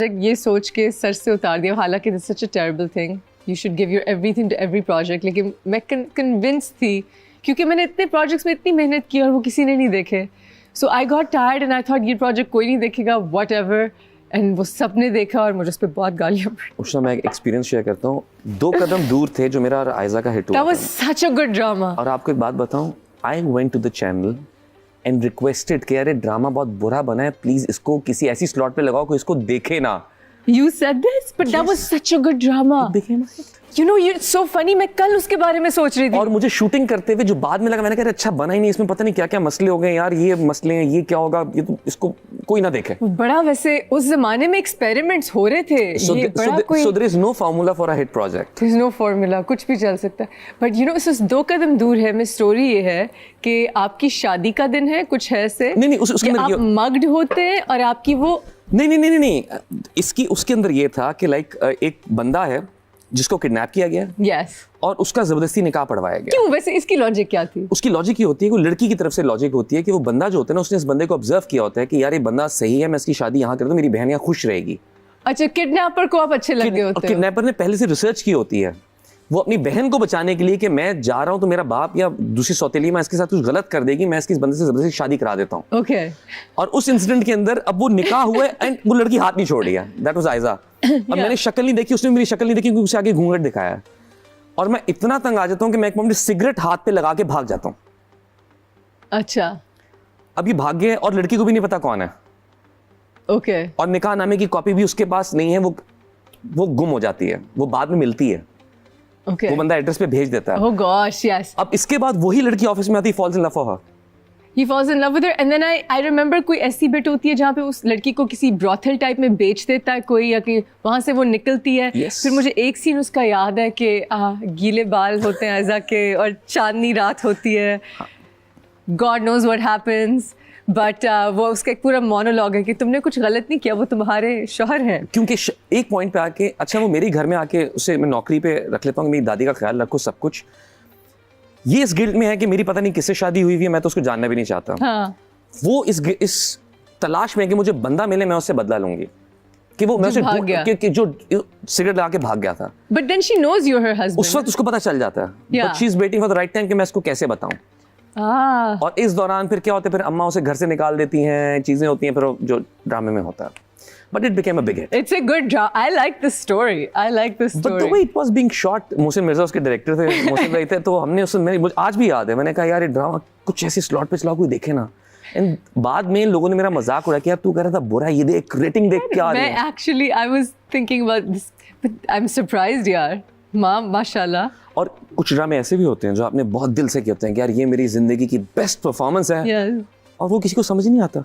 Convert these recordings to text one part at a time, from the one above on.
ये सोच के सर से उतार दिया, हालांकि this such a terrible thing, you should give your everything to every project, लेकिन मैं कन्विंस थी क्योंकि मैंने इतने प्रोजेक्ट्स में इतनी मेहनत की और वो किसी ने नहीं देखे. So I got tired and I thought ये प्रोजेक्ट कोई नहीं देखेगा, वट एवर, एंड वो सबने देखा और मुझे उस पर बहुत गालियाँ पड़ी. उस समय मैं एक एक्सपीरियंस शेयर करता हूँ. 2 कदम दूर थे जो मेरा और आयजा का हिट हुआ. That was such a good drama. और आपको एक बात बताऊँ, I went to the channel and requested कि अरे ड्रामा बहुत बुरा बना है, प्लीज इसको किसी ऐसी स्लॉट पे लगाओ कोई इसको देखे ना. You said this, but that was such a good drama. It became a hit. You know, you're so funny. मैं कल उसके बारे में सोच रही थी. और मुझे शूटिंग करते हुए जो बाद में लगा, मैंने कहा अच्छा बना ही नहीं, इसमें पता नहीं क्या क्या मसले हो गए यार, ये मसले हैं, ये क्या होगा, ये तो इसको कोई ना देखे. बड़ा वैसे उस जमाने में एक्सपेरिमेंट्स हो रहे थे. ये बड़ा कोई. So there is no formula for a hit project. There is no formula, कुछ भी चल सकता है. But you know, इस 2 कदम दूर है में स्टोरी ये है कि आपकी शादी का दिन है, कुछ है ऐसे. नहीं उसके अंदर आप मग्ड होते हैं और आपकी वो नहीं इसकी उसके अंदर ये था कि लाइक एक बंदा है जिसको किडनैप किया गया. यस. और उसका जबरदस्ती निकाह पढ़वाया गया. क्यों? वैसे इसकी लॉजिक क्या थी? उसकी लॉजिक ये होती है कि लड़की की तरफ से लॉजिक होती है कि वो बंदा जो होता है ना, उसने इस बंदे को ऑब्जर्व किया होता है कि यार ये बंदा सही है, मैं इसकी शादी यहाँ कर दूं, मेरी बहन यहाँ खुश रहेगी. अच्छा, किडनैपर को आप अच्छे लग गए होते हैं. किडनैपर ने पहले से रिसर्च की होती है, वो अपनी बहन को बचाने के लिए कि मैं जा रहा हूँ तो मेरा बाप या दूसरी सौतेली माँ इसके साथ कुछ गलत कर देगी, मैं इसकी इस बंदे से जबरदस्ती शादी करा देता हूँ. ओके. और उस इंसिडेंट के अंदर अब वो निकाह हुआ एंड वो लड़की हाथ नहीं छोड़ रही है. दैट वाज आयजा. अब मैंने शक्ल नहीं देखी, उसने मेरी शक्ल नहीं देखी क्योंकि उसे आगे घूंघट दिखाया. और मैं इतना तंग आ जाता हूँ कि मैं एक मोमेंट सिगरेट हाथ पे लगा के भाग जाता हूँ. अच्छा. अब ये भाग गए और लड़की को भी नहीं पता कौन है. ओके. और निकाह नामे की कॉपी भी उसके पास नहीं है, वो गुम हो जाती है, वो बाद में मिलती है. Okay. वो बंदा एड्रेस पे भेज देता है. Oh gosh, yes. अब इसके बाद वही लड़की ऑफिस में आती है, falls in love for her. He falls in love with her and then I remember कोई ऐसी बिट होती है जहाँ पे उस लड़की को किसी ब्रॉथल टाइप में बेच देता है कोई, या कि वहाँ से वो निकलती है. Yes. फिर मुझे एक सीन उसका याद है कि गीले बाल होते हैं ऐसा के और चांदनी रात होती है. God knows what happens. But वो उसका एक पूरा मोनोलॉग है कि तुमने कुछ गलत नहीं किया, वो तुम्हारे शौहर हैं. क्योंकि एक पॉइंट पे आके अच्छा वो मेरे घर में आके उसे मैं नौकरी पे रख लेता हूँ, मेरी दादी का ख्याल रखो सब कुछ. ये इस गिल्ट में है कि मेरी पता नहीं किससे शादी हुई हुई है, मैं तो उसको जानना भी नहीं चाहता. हाँ. वो इस तलाश में कि मुझे बंदा मिले, मैं उससे बदला लूंगी कि वो मैं उसे कि जो सिगरेट लगा के भाग गया था. But then she knows you are her husband. उस वक्त उसको पता चल जाता है. But she is waiting for the right time कि मैं इसको कैसे बताऊं. और इस दौरान फिर क्या होता है, फिर अम्मा उसे घर से निकाल देती हैं, चीजें होती हैं, फिर जो ड्रामे में होता है. But it became a big hit. It's a good drama. I like this story. But the way it was being shot, Mohsin Mirza उसके डायरेक्टर थे, मोहसिन भाई थे, तो हमने उसमें मुझे आज भी याद है, मैंने कहा यार ये ड्रामा कुछ ऐसी स्लॉट पे चलाओ कोई देखे ना. एंड बाद में लोगों ने मेरा मजाक उड़ाया कि यार तू कह रहा था बुरा, ये देख रेटिंग देख क्या आ रही है. मैं actually I was thinking about this, but I am surprised यार. माशाल्लाह. और कुछ ड्रामे ऐसे भी होते हैं जो आपने बहुत दिल से किए होते हैं कि यार ये मेरी जिंदगी की बेस्ट परफॉर्मेंस है. yes. और वो किसी को समझ ही नहीं आता,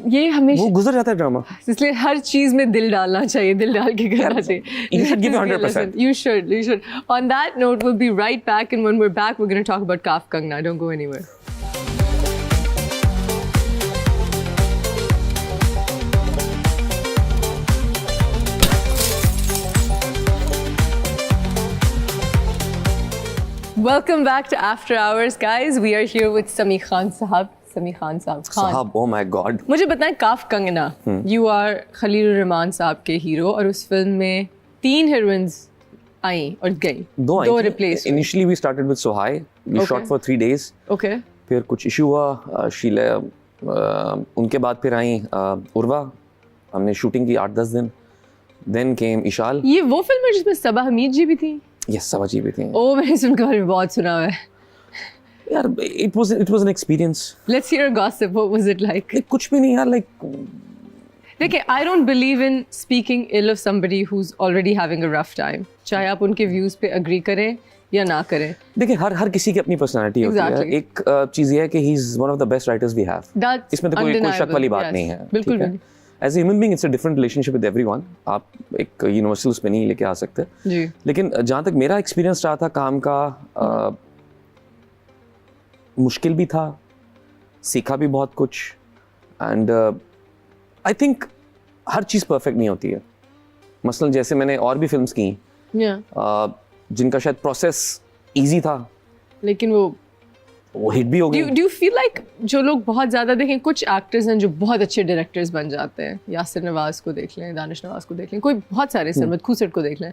ये हमेशा वो गुजर जाता है ड्रामा. इसलिए हर चीज में दिल डालना चाहिए, दिल डाल के करना चाहिए. You should give 100%. You should. On that note, we'll be right back, and when we're back, we're going to talk about Kaaf Kangna. Don't go anywhere. Welcome back to After Hours, guys. We are here with Sami Khan Sahab. साहब, oh my God. मुझे बताएं, काफ Kangana, you are Khalil Rahman साहब के hero, और उस film में 3 heroines आई और गई. 2 replace. Initially we started with Sohai. We shot for 3 days. Okay. फिर कुछ इशू हुआ, शीला, उनके बाद फिर आई उर्वा, हमने शूटिंग की 8-10 दिन. Then came Ishal. ये वो फिल्म है जिसमें सबा हमीद जी भी थी? Yes, सबा जी भी थी. ओह, मैंने सुनकर बारे में बहुत सुना है. यार it was an experience. Let's hear a gossip. What was it like? कुछ भी नहीं यार, like देखिए, I don't believe in speaking ill of somebody who's already having a rough time. चाहे आप उनके व्यूज पे agree करें या ना करें. देखिए हर किसी की अपनी पर्सनालिटी होती है. एक चीज ये है कि he is one of the best writers we have. इसमें तो कोई शक वाली बात नहीं है. बिल्कुल भी. As a human being, it's a different relationship with everyone. आप एक यूनिवर्सल उसमें नहीं लेके आ सकते. जी. लेकिन जहाँ तक मेरा एक्सपीरियंस रहा था काम का, मुश्किल भी था, सीखा भी बहुत कुछ. And I think her cheese perfect नहीं होती है. मसलन जैसे मैंने और भी फिल्म्स की जिनका शायद प्रोसेस इजी था, लेकिन वो वो हिट भी हो गई। Do you feel like जो लोग बहुत ज़्यादा देखें, कुछ एक्टर्स हैं जो बहुत अच्छे डायरेक्टर्स बन जाते हैं, यासिर नवाज़ को देख लें, दानिश नवाज़ को देख लें, कोई बहुत सारे, सरमद खूसट को देख लें,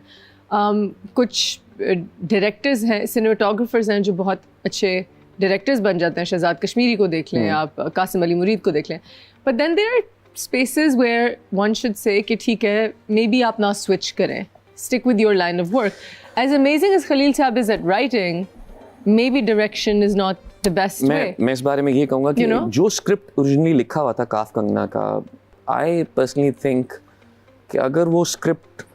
कुछ डायरेक्टर्स हैं, सिनेमाटोग्राफर्स हैं जो बहुत अच्छे डायरेक्टर्स बन जाते हैं, शहजाद कश्मीरी को देख लें, आप कासिम अली मुरीद को देख लें, but then there are spaces where one should say कि ठीक है, मे बी आप ना स्विच करें, stick with your line of work. As amazing as Khalil साहब is at writing, maybe direction is not the best way. मैं इस बारे में ये कहूँगा कि जो स्क्रिप्ट ओरिजिनली लिखा हुआ था काफ कंगना का, आई पर्सनली थिंक कि अगर वो script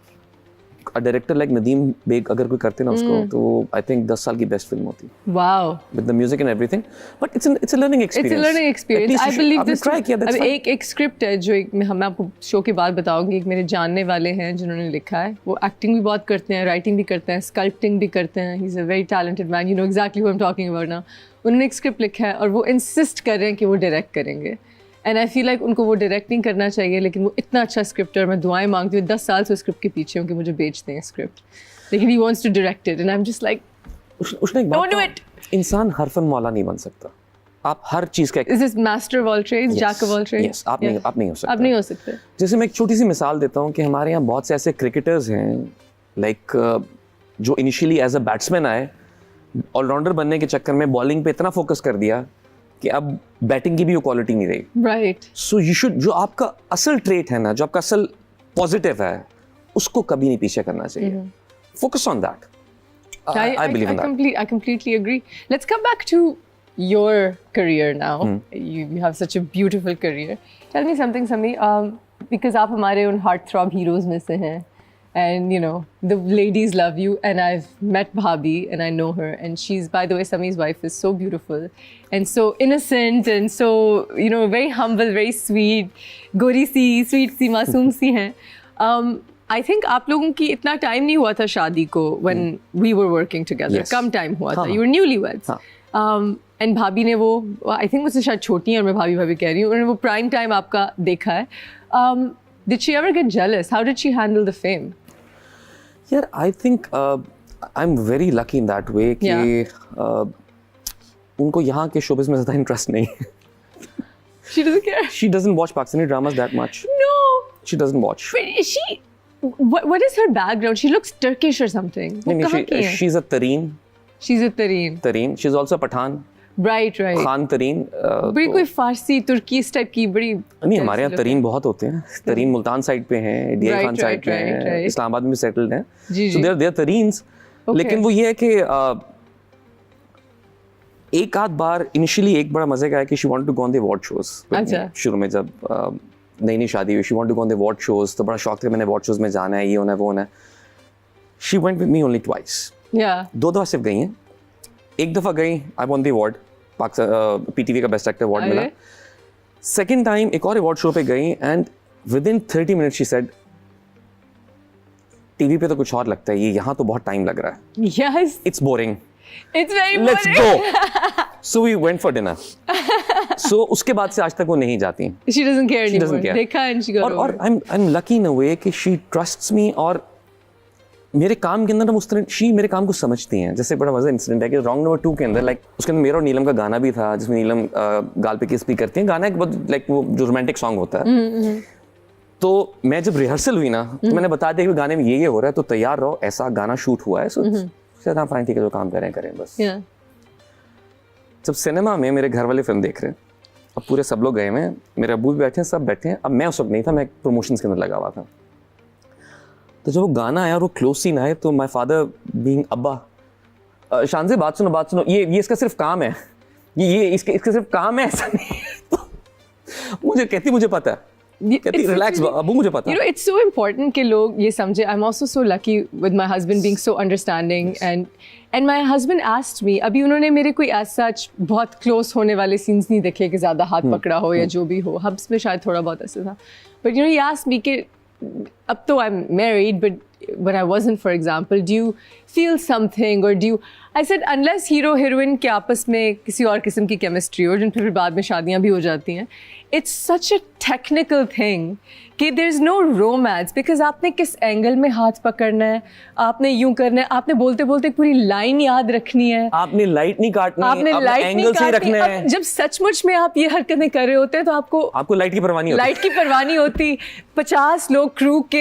director like Nadeem Baig अगर कोई करते ना उसको, तो आई थिंक 10 साल की बेस्ट फिल्म होती. Wow. With the music and everything, but it's a learning experience. It's a learning experience. I believe this. Try किया, that's fine. एक स्क्रिप्ट है जो मैं आपको शो के बाद बताऊंगी. एक मेरे जानने वाले हैं जिन्होंने लिखा है. वो एक्टिंग भी बहुत करते हैं, राइटिंग भी करते हैं, स्कल्पटिंग भी करते हैं. He's a very talented man. You know exactly who I'm talking about now. उन्होंने एक स्क्रिप्ट लिखा है और वो इंसिस्ट कर रहे हैं कि वो डायरेक्ट करेंगे. एंड आई फील लाइक उनको वो डायरेक्ट नहीं करना चाहिए, लेकिन वो इतना अच्छा स्क्रिप्ट है और मैं दुआएं मांगती हूँ 10 साल से स्क्रिप्ट के पीछे हूँ कि मुझे बेच दें स्क्रिप्ट, लेकिन he wants to direct it and I am just like उसने एक डोंट डू इट. इंसान हर फन मौला नहीं बन सकता. आप हर चीज का is this master of all trades, jack of all trades? Yes, आप नहीं हो सकते. आप नहीं हो सकते. जैसे मैं एक छोटी सी मिसाल देता हूँ कि हमारे यहाँ बहुत से ऐसे क्रिकेटर्स हैं लाइक जो इनिशियली एज अ बैट्समैन आए, ऑलराउंडर बनने के चक्कर में बॉलिंग पे इतना फोकस कर दिया कि अब बैटिंग की भी वो क्वालिटी नहीं रही. राइट. सो यू शुड, जो आपका असल ट्रेट है ना, जो आपका असल पॉजिटिव है, उसको कभी नहीं पीछे करना चाहिए. Focus on that. I believe in that. I completely agree. Let's come back to your career now. You have such a beautiful career. Tell me something, Sami, because आप हमारे उन heartthrob heroes में से हैं. And you know, the ladies love you, and I've met Bhabhi and I know her, and she's, by the way, Sami's wife is so beautiful and so innocent and so, you know, very humble, very sweet, gori si, sweet si, masoom si हैं. I think आप लोगों की इतना time नहीं हुआ था शादी को when we were working together. Yes. Come time हुआ था. You were newlyweds. And भाभी ने वो, I think मुझसे शायद छोटी है और मैं भाभी कह रही हूँ, उन्होंने वो प्राइम टाइम आपका देखा है. Did she ever get jealous? How did she handle the fame? यार I think I am very lucky in that way कि उनको यहाँ के शोबिज़ में ज़्यादा इंटरेस्ट नहीं. She doesn't care. She doesn't watch Pakistani dramas that much. No. She doesn't watch. But is she? What is her background? She looks Turkish or something. नहीं, she's a Tareen. She's a Tareen. Tareen. She's also a Pathan. Right. Khan Tareen. बड़ी कोई फारसी तुर्की इस type की बड़ी. नहीं, हमारे यहाँ तरीन बहुत होते हैं. तरीन मुल्तान साइड पे हैं, डीआई खान साइड पे हैं, इस्लामाबाद में सेटल्ड हैं. So they're तरीन्स. लेकिन वो ये है कि एक आध बार इनिशियली एक बड़ा मजे का है कि she wanted to go on the award shows. अच्छा. शुरू में जब नई शादी हुई, she wanted to go on the award shows, तो बड़ा शौक था मैंने award shows में जाना है, ये होना है, वो होना है. She went with me only twice. Yeah. 2 दफा सिर्फ गई हैं. एक दफा गई, आई वॉन द अवार्ड, पीटीवी का बेस्ट एक्टर अवार्ड मिला. सेकंड टाइम एक और अवार्ड शो पे गई and with in 30 minutes she said, TV पे तो कुछ और लगता है, ये यहाँ तो बहुत टाइम लग रहा है. Yes. It's boring. It's very boring. Let's go. So we went for dinner. So उसके बाद से आज तक वो नहीं जाती. She doesn't care anymore. She doesn't care. देखा and she got over. और I'm lucky in a way कि she trusts me और मेरे काम के अंदर हम उस तरह शी मेरे काम को समझती हैं. जैसे बड़ा मजा इंसिडेंट है कि रॉन्ग नंबर 2 के अंदर लाइक उसके अंदर मेरा और नीलम का गाना भी था जिसमें नीलम गाल पे किस भी करती हैं. गाना एक बहुत लाइक वो जो रोमांटिक सॉन्ग होता है. तो मैं जब रिहर्सल हुई ना तो मैंने बता दिया कि गाने में ये हो रहा है तो तैयार रहो, ऐसा गाना शूट हुआ है. सो हाँ फाइन ठीक है, जो काम कर रहे हैं करें बस. जब सिनेमा में मेरे घर वाले फिल्म देख रहे हैं, अब पूरे सब लोग गए हुए हैं, मेरे अब्बू भी बैठे हैं, सब बैठे हैं. अब मैं उस वक्त नहीं था, मैं प्रमोशंस के अंदर लगा हुआ था. तो जब वो गाना आया और वो क्लोज सीन आए तो माय फादर बीइंग अब्बा, शान से बात सुनो, ये इसका सिर्फ काम है, ये इसका सिर्फ काम है, ऐसा नहीं. तो मुझे पता है, कहती रिलैक्स अब्बू, मुझे पता है. You know, it's so important कि लोग ये समझे. I'm also so lucky with my husband being so understanding. And my husband asked me, अभी उन्होंने मेरे कोई as such बहुत close होने वाले scenes नहीं देखे कि ज़्यादा हाथ पकड़ा हो या जो भी हो. हब्स में शायद थोड़ा बहुत ऐसा था. But you know, he asked me कि अब तो I'm married, but when I wasn't, for example, do you feel something or do you? I said unless hero heroine के आपस में किसी और किस्म की chemistry हो, जिन फिर बाद में शादियाँ भी हो जाती हैं, it's such a technical thing कि there's no romance because आपने किस एंगल में हाथ पकड़ना है, आपने यूं करना है, आपने बोलते बोलते पूरी लाइन याद रखनी है, आपने लाइट नहीं काटनी, आपने लाइट नहीं एंगल सही काटनी। रखने हैं। जब सचमुच में आप ये हरकतें कर रहे होते हैं तो आपको लाइट की परवाह नहीं होती। लाइट की परवाह नहीं होती। 50 लोग क्रू के